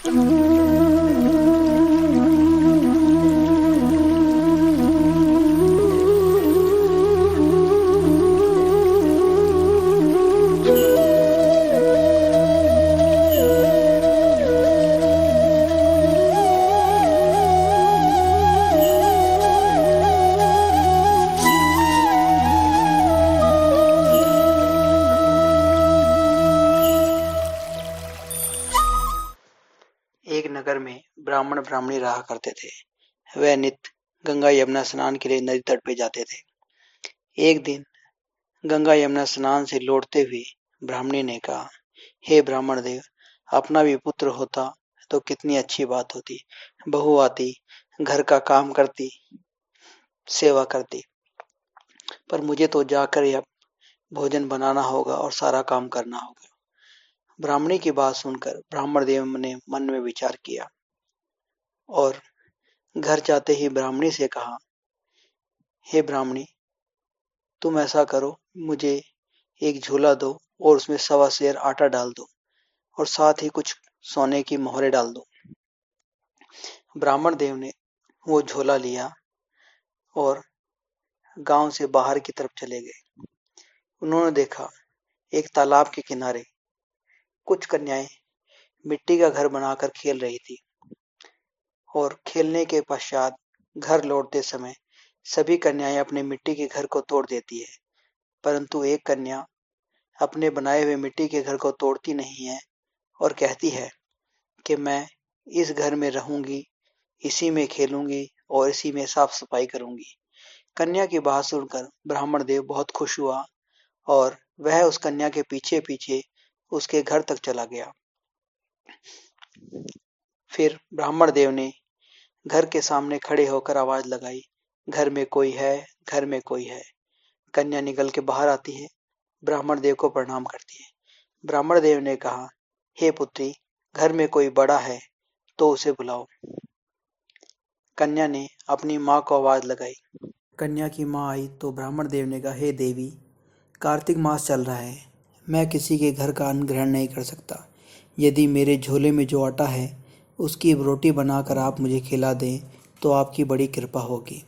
एक नगर में ब्राह्मण ब्राह्मणी रहा करते थे। वह नित्य गंगा यमुना स्नान के लिए नदी तट पे जाते थे। एक दिन गंगा यमुना स्नान से लौटते हुए ब्राह्मणी ने कहा, हे ब्राह्मण देव, अपना भी पुत्र होता तो कितनी अच्छी बात होती। बहू आती, घर का काम करती, सेवा करती, पर मुझे तो जाकर अब भोजन बनाना होगा और सारा काम करना होगा। ब्राह्मणी की बात सुनकर ब्राह्मण देव ने मन में विचार किया और घर जाते ही ब्राह्मणी से कहा, हे ब्राह्मणी, तुम ऐसा करो, मुझे एक झोला दो और उसमें 1.25 सेर आटा डाल दो और साथ ही कुछ सोने की मोहरें डाल दो। ब्राह्मण देव ने वो झोला लिया और गांव से बाहर की तरफ चले गए। उन्होंने देखा एक तालाब के किनारे कुछ कन्याएं मिट्टी का घर बनाकर खेल रही थी और खेलने के पश्चात घर लौटते समय सभी कन्याएं अपने मिट्टी के घर को तोड़ देती है, परंतु एक कन्या अपने बनाए हुए मिट्टी के घर को तोड़ती नहीं है और कहती है कि मैं इस घर में रहूंगी, इसी में खेलूंगी और इसी में साफ सफाई करूंगी। कन्या की बात सुनकर ब्राह्मण देव बहुत खुश हुआ और वह उस कन्या के पीछे पीछे उसके घर तक चला गया। फिर ब्राह्मण देव ने घर के सामने खड़े होकर आवाज लगाई, घर में कोई है, घर में कोई है। कन्या निकल के बाहर आती है, ब्राह्मण देव को प्रणाम करती है। ब्राह्मण देव ने कहा, हे पुत्री, घर में कोई बड़ा है तो उसे बुलाओ। कन्या ने अपनी माँ को आवाज लगाई। कन्या की माँ आई तो ब्राह्मण देव ने कहा, हे देवी, कार्तिक मास चल रहा है, मैं किसी के घर का अन्न ग्रहण नहीं कर सकता। यदि मेरे झोले में जो आटा है उसकी रोटी बनाकर आप मुझे खिला दें तो आपकी बड़ी कृपा होगी।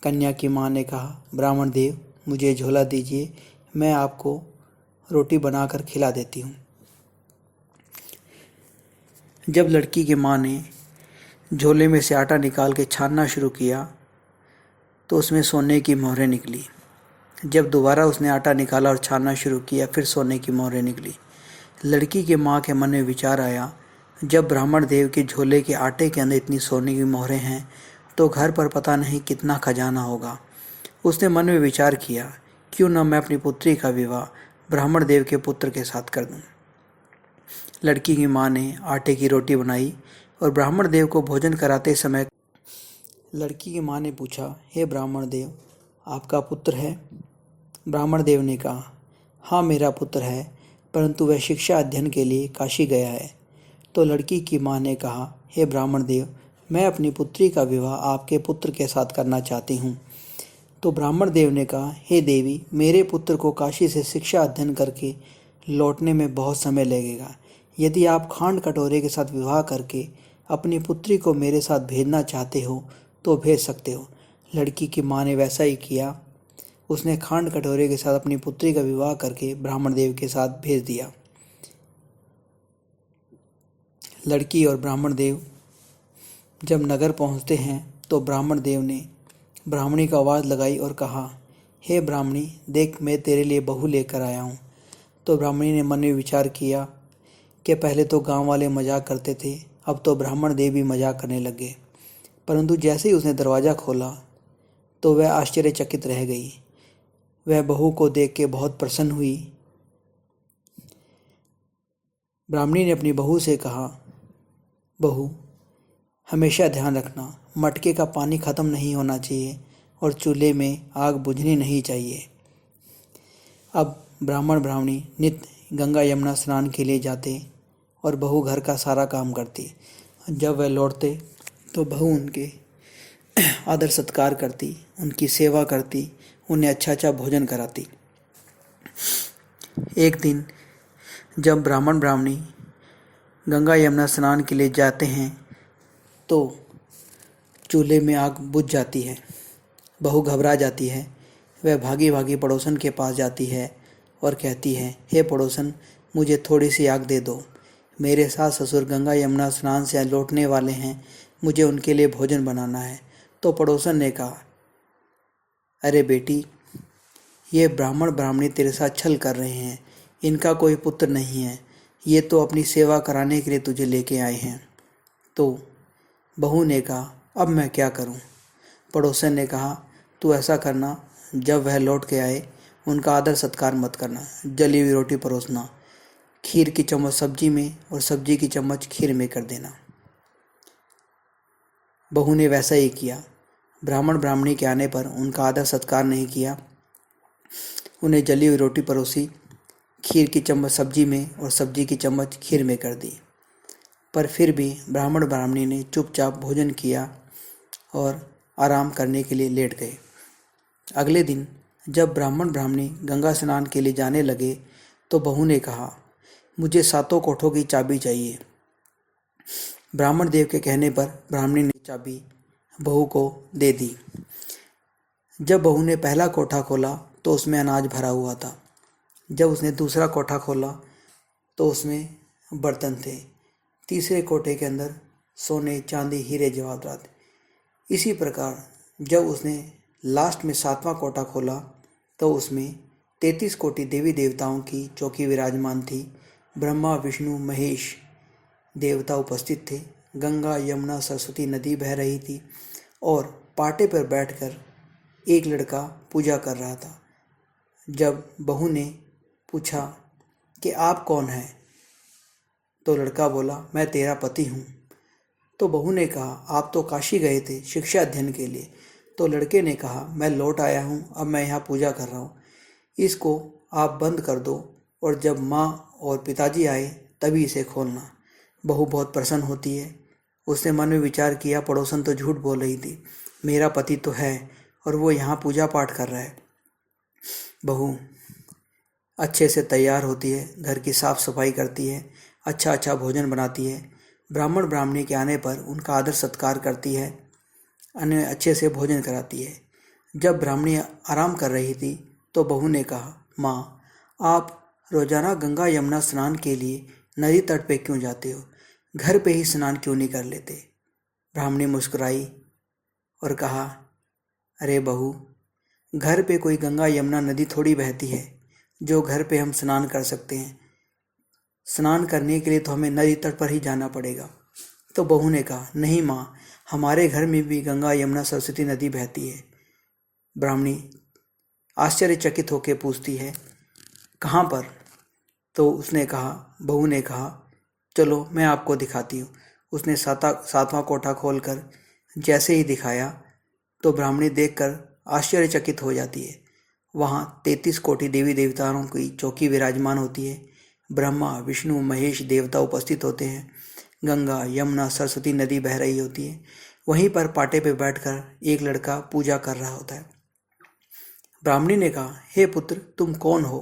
कन्या की माँ ने कहा, ब्राह्मण देव, मुझे झोला दीजिए, मैं आपको रोटी बनाकर खिला देती हूँ। जब लड़की की माँ ने झोले में से आटा निकाल के छानना शुरू किया तो उसमें सोने की मोहरें निकली। जब दोबारा उसने आटा निकाला और छानना शुरू किया, फिर सोने की मोहरें निकली। लड़की के माँ के मन में विचार आया, जब ब्राह्मण देव के झोले के आटे के अंदर इतनी सोने की मोहरें हैं तो घर पर पता नहीं कितना खजाना होगा। उसने मन में विचार किया, क्यों न मैं अपनी पुत्री का विवाह ब्राह्मण देव के पुत्र के साथ कर दूं। लड़की की माँ ने आटे की रोटी बनाई और ब्राह्मण देव को भोजन कराते समय लड़की की माँ ने पूछा, हे ब्राह्मण देव, आपका पुत्र है? ब्राह्मण देव ने कहा, हाँ, मेरा पुत्र है, परंतु वह शिक्षा अध्ययन के लिए काशी गया है। तो लड़की की माँ ने कहा, हे ब्राह्मण देव, मैं अपनी पुत्री का विवाह आपके पुत्र के साथ करना चाहती हूँ। तो ब्राह्मण देव ने कहा, हे देवी, मेरे पुत्र को काशी से शिक्षा अध्ययन करके लौटने में बहुत समय लगेगा। यदि आप खांड कटोरे के साथ विवाह करके अपनी पुत्री को मेरे साथ भेजना चाहते हो तो भेज सकते हो। लड़की की माँ ने वैसा ही किया। उसने खांड कटोरे के साथ अपनी पुत्री का विवाह करके ब्राह्मण देव के साथ भेज दिया। लड़की और ब्राह्मण देव जब नगर पहुंचते हैं तो ब्राह्मण देव ने ब्राह्मणी को आवाज़ लगाई और कहा, हे ब्राह्मणी, देख, मैं तेरे लिए बहू लेकर आया हूँ। तो ब्राह्मणी ने मन में विचार किया कि पहले तो गांव वाले मजाक करते थे, अब तो ब्राह्मण देव भी मजाक करने लगे। परंतु जैसे ही उसने दरवाज़ा खोला तो वह आश्चर्यचकित रह गई। वह बहू को देख के बहुत प्रसन्न हुई। ब्राह्मणी ने अपनी बहू से कहा, बहू, हमेशा ध्यान रखना, मटके का पानी ख़त्म नहीं होना चाहिए और चूल्हे में आग बुझनी नहीं चाहिए। अब ब्राह्मण ब्राह्मणी नित्य गंगा यमुना स्नान के लिए जाते और बहू घर का सारा काम करती। जब वह लौटते तो बहू उनके आदर सत्कार करती, उनकी सेवा करती, उन्हें अच्छा अच्छा भोजन कराती। एक दिन जब ब्राह्मण ब्राह्मणी गंगा यमुना स्नान के लिए जाते हैं तो चूल्हे में आग बुझ जाती है। बहू घबरा जाती है। वह भागी भागी पड़ोसन के पास जाती है और कहती है, हे पड़ोसन, मुझे थोड़ी सी आग दे दो। मेरे सास ससुर गंगा यमुना स्नान से लौटने वाले हैं, मुझे उनके लिए भोजन बनाना है। तो पड़ोसन ने कहा, अरे बेटी, ये ब्राह्मण ब्राह्मणी तेरे साथ छल कर रहे हैं, इनका कोई पुत्र नहीं है, ये तो अपनी सेवा कराने के लिए तुझे लेके आए हैं। तो बहू ने कहा, अब मैं क्या करूं? पड़ोसन ने कहा, तू ऐसा करना, जब वह लौट के आए उनका आदर सत्कार मत करना, जली हुई रोटी परोसना, खीर की चम्मच सब्जी में और सब्जी की चम्मच खीर में कर देना। बहू ने वैसा ही किया। ब्राह्मण ब्राह्मणी के आने पर उनका आदर सत्कार नहीं किया, उन्हें जली हुई रोटी परोसी, खीर की चम्मच सब्जी में और सब्जी की चम्मच खीर में कर दी। पर फिर भी ब्राह्मण ब्राह्मणी ने चुपचाप भोजन किया और आराम करने के लिए लेट गए। अगले दिन जब ब्राह्मण ब्राह्मणी गंगा स्नान के लिए जाने लगे तो बहू ने कहा, मुझे 7 कोठों की चाबी चाहिए। ब्राह्मण देव के कहने पर ब्राह्मणी ने चाबी बहू को दे दी। जब बहू ने पहला कोठा खोला तो उसमें अनाज भरा हुआ था। जब उसने दूसरा कोठा खोला तो उसमें बर्तन थे। तीसरे कोठे के अंदर सोने चांदी हीरे जवाहरात। इसी प्रकार जब उसने लास्ट में 7वां कोठा खोला तो उसमें 33 कोटि देवी देवताओं की चौकी विराजमान थी। ब्रह्मा विष्णु महेश देवता उपस्थित थे। गंगा यमुना सरस्वती नदी बह रही थी और पाटे पर बैठकर एक लड़का पूजा कर रहा था। जब बहू ने पूछा कि आप कौन हैं, तो लड़का बोला, मैं तेरा पति हूँ। तो बहू ने कहा, आप तो काशी गए थे शिक्षा अध्ययन के लिए। तो लड़के ने कहा, मैं लौट आया हूँ, अब मैं यहाँ पूजा कर रहा हूँ, इसको आप बंद कर दो और जब माँ और पिताजी आए तभी इसे खोलना। बहू बहुत प्रसन्न होती है। उसने मन में विचार किया, पड़ोसन तो झूठ बोल रही थी, मेरा पति तो है और वो यहाँ पूजा पाठ कर रहा है। बहू अच्छे से तैयार होती है, घर की साफ सफाई करती है, अच्छा भोजन बनाती है, ब्राह्मण ब्राह्मणी के आने पर उनका आदर सत्कार करती है, अन्य अच्छे से भोजन कराती है। जब ब्राह्मणी आराम कर रही थी तो बहू ने कहा, माँ, आप रोजाना गंगा यमुना स्नान के लिए नदी तट पे क्यों जाते हो? घर पे ही स्नान क्यों नहीं कर लेते? ब्राह्मणी मुस्कुराई और कहा, अरे बहू, घर पे कोई गंगा यमुना नदी थोड़ी बहती है जो घर पे हम स्नान कर सकते हैं। स्नान करने के लिए तो हमें नदी तट पर ही जाना पड़ेगा। तो बहू ने कहा, नहीं माँ, हमारे घर में भी गंगा यमुना सरस्वती नदी बहती है। ब्राह्मणी आश्चर्यचकित होकर पूछती है, कहाँ पर? तो बहू ने कहा, चलो मैं आपको दिखाती हूँ। उसने 7वां कोठा खोलकर जैसे ही दिखाया तो ब्राह्मणी देखकर आश्चर्यचकित हो जाती है। वहाँ 33 कोटि देवी देवताओं की चौकी विराजमान होती है। ब्रह्मा विष्णु महेश देवता उपस्थित होते हैं। गंगा यमुना सरस्वती नदी बह रही होती है। वहीं पर पाटे पे बैठकर एक लड़का पूजा कर रहा होता है। ब्राह्मणी ने कहा, हे पुत्र, तुम कौन हो?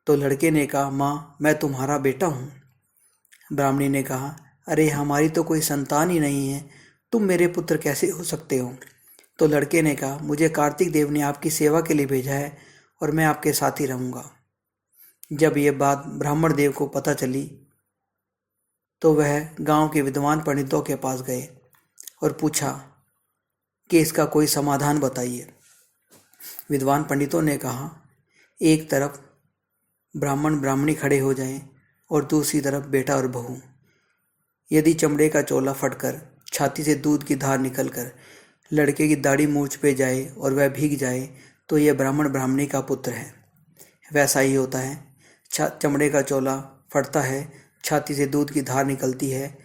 तो लड़के ने कहा, माँ, मैं तुम्हारा बेटा हूँ। ब्राह्मणी ने कहा, अरे हमारी तो कोई संतान ही नहीं है, तुम मेरे पुत्र कैसे हो सकते हो? तो लड़के ने कहा, मुझे कार्तिक देव ने आपकी सेवा के लिए भेजा है और मैं आपके साथ ही रहूँगा। जब ये बात ब्राह्मण देव को पता चली तो वह गांव के विद्वान पंडितों के पास गए और पूछा कि इसका कोई समाधान बताइए। विद्वान पंडितों ने कहा, एक तरफ ब्राह्मण ब्राह्मणी खड़े हो जाएं और दूसरी तरफ बेटा और बहू। यदि चमड़े का चोला फटकर छाती से दूध की धार निकलकर लड़के की दाढ़ी मूंछ पे जाए और वह भीग जाए तो यह ब्राह्मण ब्राह्मणी का पुत्र है। वैसा ही होता है, चमड़े का चोला फटता है, छाती से दूध की धार निकलती है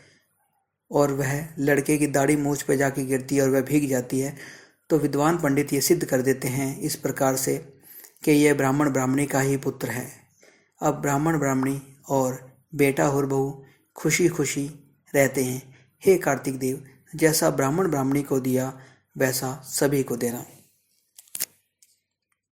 और वह लड़के की दाढ़ी मूंछ पे जाके गिरती है और वह भीग जाती है, तो विद्वान पंडित ये सिद्ध कर देते हैं इस प्रकार से कि यह ब्राह्मण ब्राह्मणी का ही पुत्र है। अब ब्राह्मण ब्राह्मणी और बेटा और बहू खुशी खुशी रहते हैं। हे कार्तिक देव, जैसा ब्राह्मण ब्राह्मणी को दिया वैसा सभी को देना।